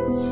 Life.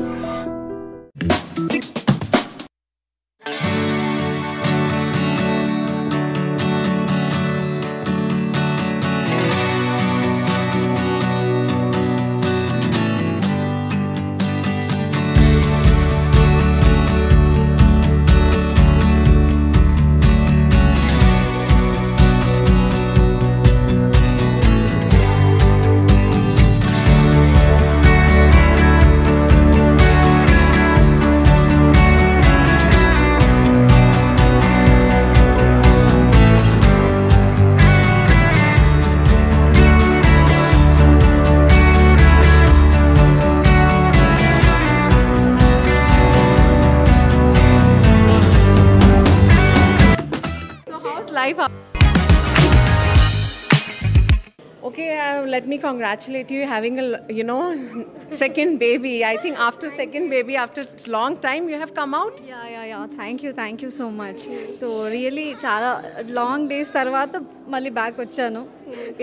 Okay, let me congratulate you having a second baby. I think after second baby, after long time, you have come out. Yeah. Thank you so much. So really, చాలా long days తర్వాత మళ్ళీ back వచ్చాను.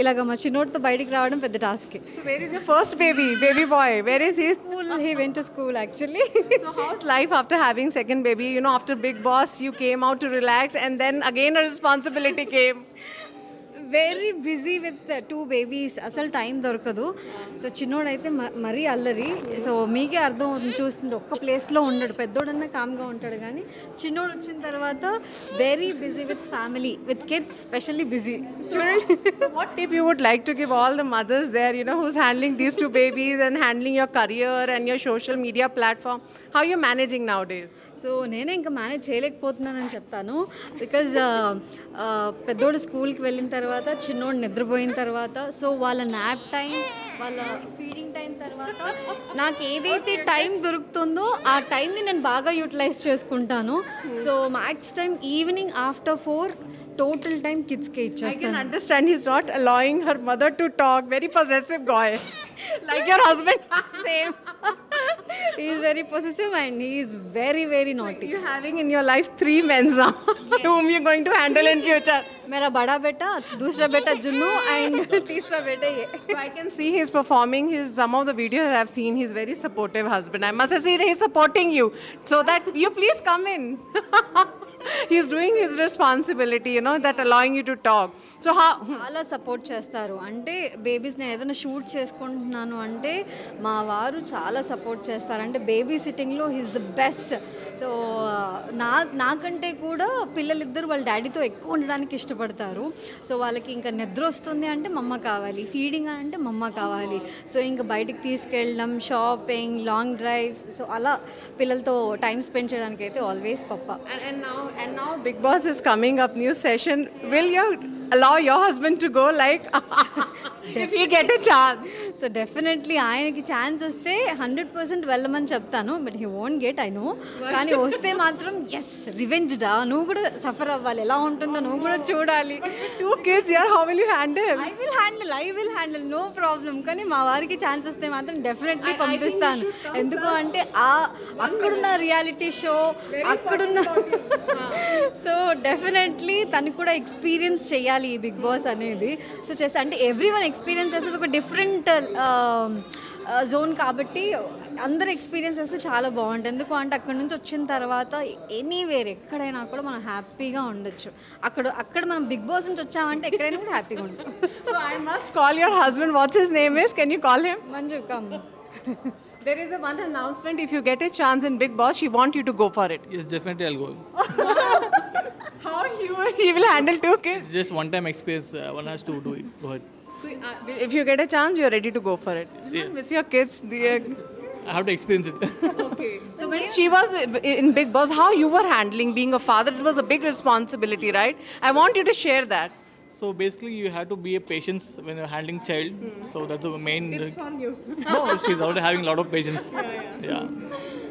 ఇలాగ మా చిన్నోడితో బయటికి రావడం పెద్ద task. Where is your first baby boy? Where is he? School. He went to school actually. So how's life after having second baby? After Big Boss, you came out to relax, and then again a responsibility came. Very busy with 2 babies. అసలు time దొరకదు. So చిన్నోడైతే మరీ అల్లరి. So మీకే అర్థం అవుతుంది చూస్తుంది, ఒక్క ప్లేస్లో ఉండడు. పెద్దోడన్నా కామ్గా ఉంటాడు, కానీ చిన్నోడు వచ్చిన తర్వాత very busy with family, with kids specially busy. చూడండి. So what tip you would like to give all the mothers there, who's handling these 2 babies and handling your career and your social media platform? How are you managing nowadays? So నేనే ఇంకా manage చేయలేకపోతున్నానని చెప్తాను. Because పెద్దోడు స్కూల్కి వెళ్ళిన తర్వాత, చిన్నోడు నిద్రపోయిన తర్వాత, సో వాళ్ళ నాప్ టైం, వాళ్ళ ఫీడింగ్ టైం తర్వాత నాకు ఏదైతే టైం దొరుకుతుందో ఆ టైంని నేను బాగా యూటిలైజ్ చేసుకుంటాను. So max time evening after 4 total time kids ke ichchesthanu. I can understand he's not allowing her mother to talk. Very possessive guy. Like your husband. Same. He is very possessive and he is very, very naughty. So you're having in your life 3 men now. Yes. Whom you're going to handle in future. Mera bada beta, dusra beta Junnu and teesra beta ye. So I can see he's performing some of the videos I've seen. He's very supportive husband. I must say he's supporting you. So that you please come in. He's doing his responsibility, that allowing you to talk. So how చాలా support చేస్తారు. అంటే babies నేను ఏదైనా shoot చేసుకుంటున్నాను అంటే మా వారు చాలా సపోర్ట్ చేస్తారు. అంటే బేబీ సిట్టింగ్లో హీస్ ద బెస్ట్. సో నాకంటే కూడా పిల్లలిద్దరు వాళ్ళ డాడీతో ఎక్కువ ఉండడానికి ఇష్టపడతారు. సో వాళ్ళకి ఇంకా నిద్ర వస్తుంది అంటే మమ్మ కావాలి, ఫీడింగ్ అంటే మమ్మ కావాలి. సో ఇంకా బయటికి తీసుకెళ్ళడం, షాపింగ్, లాంగ్ డ్రైవ్స్, సో అలా పిల్లలతో టైం స్పెండ్ చేయడానికి అయితే ఆల్వేస్ పప్ప. And now Big Boss is coming up, new session. Will you allow your husband to go, like if he get a chance? So definitely ఆయనకి chance వస్తే 100% వెళ్ళమని చెప్తాను. But he won't get, I know. కానీ వస్తే మాత్రం yes, revenge డా, నువ్వు కూడా సఫర్ అవ్వాలి, ఎలా ఉంటుందో నువ్వు కూడా చూడాలి. 2 kids here, how will you handle? I will handle, no problem. కానీ మా వారికి ఛాన్స్ వస్తే మాత్రం డెఫినెట్లీ పంపిస్తాను. ఎందుకు అంటే అక్కడున్న రియాలిటీ షో, అక్కడున్న సో డెఫినెట్లీ తను కూడా ఎక్స్పీరియన్స్ చేయాలి ఈ బిగ్ బాస్ అనేది. సో చేస్తే అంటే ఎవ్రీవన్ ఎక్స్పీరియన్స్ చేస్తే ఒక డిఫరెంట్ జోన్ కాబట్టి అందరు ఎక్స్పీరియన్స్ చేస్తే చాలా బాగుంటుంది. ఎందుకు అంటే అక్కడ నుంచి వచ్చిన తర్వాత ఎనీవేర్ ఎక్కడైనా కూడా మనం హ్యాపీగా ఉండొచ్చు. అక్కడ మనం బిగ్ బాస్ నుంచి వచ్చామంటే ఎక్కడైనా కూడా హ్యాపీగా ఉంటాం. So I must call your husband. What's his name is? Can you call him? Manju, come. There is one announcement. If you get a chance in Big Boss, she want you to go for it. Yes, definitely I'll go. How he will handle 2 kids? It's just one-time experience. One has to do it. Go ahead. So, if you get a chance, you're ready to go for it. Yes. Miss your kids. I have to experience it. Okay. So when she was in Big Boss, how you were handling being a father? It was a big responsibility, right? I want you to share that. So basically, you have to be a patience when you're handling child. So that's the main. It's on you. No, she's already having a lot of patience. Yeah.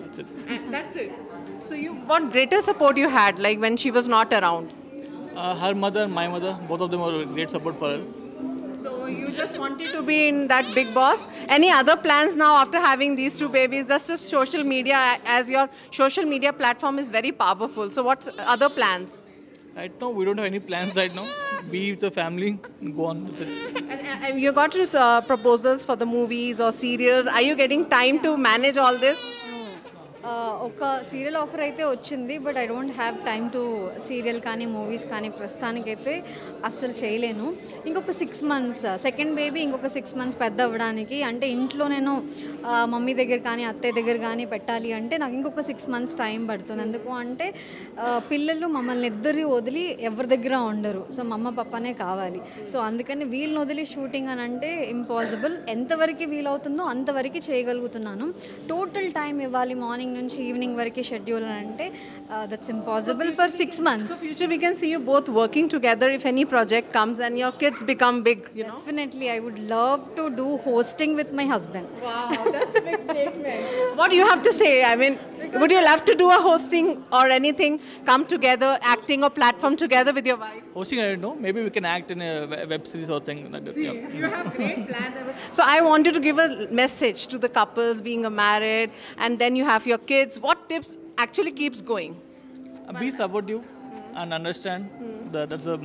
That's it. That's it. So what greater support you had, like when she was not around? Her mother, my mother, both of them were great support for us. So you just wanted to be in that Big Boss. Any other plans now after having these 2 babies? Just as social media, as your social media platform is very powerful. So what's other plans? Right now, we don't have any plans right now. Be with the family, go on with it. And you got this proposals for the movies or serials. Are you getting time to manage all this? ఒక serial offer అయితే వచ్చింది, but I don't have time to serial కానీ movies కానీ ప్రస్తుతానికైతే అస్సలు చేయలేను. ఇంకొక 6 months second baby ఇంకొక 6 months పెద్ద అవ్వడానికి, అంటే ఇంట్లో నేను మమ్మీ దగ్గర కానీ అత్తయ్య దగ్గర కానీ పెట్టాలి అంటే నాకు ఇంకొక 6 months టైం పడుతుంది. ఎందుకు అంటే పిల్లలు మమ్మల్ని ఇద్దరు వదిలి ఎవరి దగ్గర ఉండరు, సో మమ్మ పప్పనే కావాలి. సో అందుకని వీళ్ళని వదిలి షూటింగ్ అని అంటే ఇంపాసిబుల్. ఎంతవరకు వీలవుతుందో అంతవరకు చేయగలుగుతున్నాను. టోటల్ టైం ఇవ్వాలి మార్నింగ్ నుంచి ఈవినింగ్ వరకు షెడ్యూల్ అని అంటే that's impossible for 6 months. So future we can see you both working together if any project comes and your kids become big, you know. Definitely, I would love to do hosting with my husband. Wow, that's a big statement. What do you have to say? I mean, would you love to do a hosting or anything, come together, acting or platform together with your wife? Hosting, I don't know. Maybe we can act in a web series or something like that. Yeah. You have great plans. So I wanted to give a message to the couples being married and then you have your kids. What tips actually keeps going? Be supportive and understand. That's the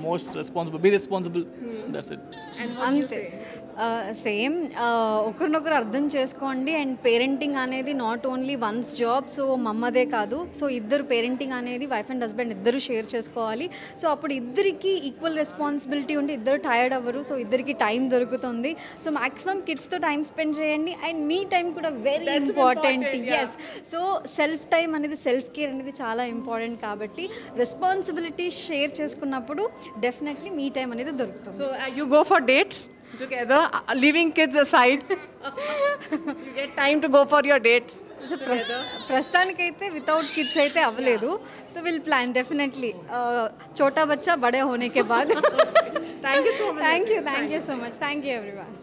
most responsible. Be responsible. That's it. And what do you అంతే say? Same ఒకరినొకరు అర్థం చేసుకోండి. And parenting అనేది not only one's job, so మమ్మదే కాదు, so ఇద్దరు parenting అనేది wife and husband ఇద్దరు షేర్ చేసుకోవాలి. సో అప్పుడు ఇద్దరికి ఈక్వల్ రెస్పాన్సిబిలిటీ ఉంటే ఇద్దరు టైర్డ్ అవ్వరు, సో ఇద్దరికి టైం దొరుకుతుంది. సో మ్యాక్సిమం కిడ్స్తో టైం స్పెండ్ చేయండి. అండ్ మీ టైం కూడా very important. Yes, so self time అనేది, సెల్ఫ్ కేర్ అనేది చాలా ఇంపార్టెంట్. కాబట్టి రెస్పాన్సిబిలిటీ షేర్ చేసుకున్నప్పుడు డెఫినెట్లీ మీ టైం అనేది దొరుకుతుంది. So you go for dates together, leaving kids aside. You get time to go for your dates. So ప్రస్తుతానికైతే without kids అయితే అవ్వలేదు. సో విల్ ప్లాన్ డెఫినెట్లీ చోటా బచ్చా బడే హోనే కే బాద్. Thank you so much. Thank you so much. Thank you everyone.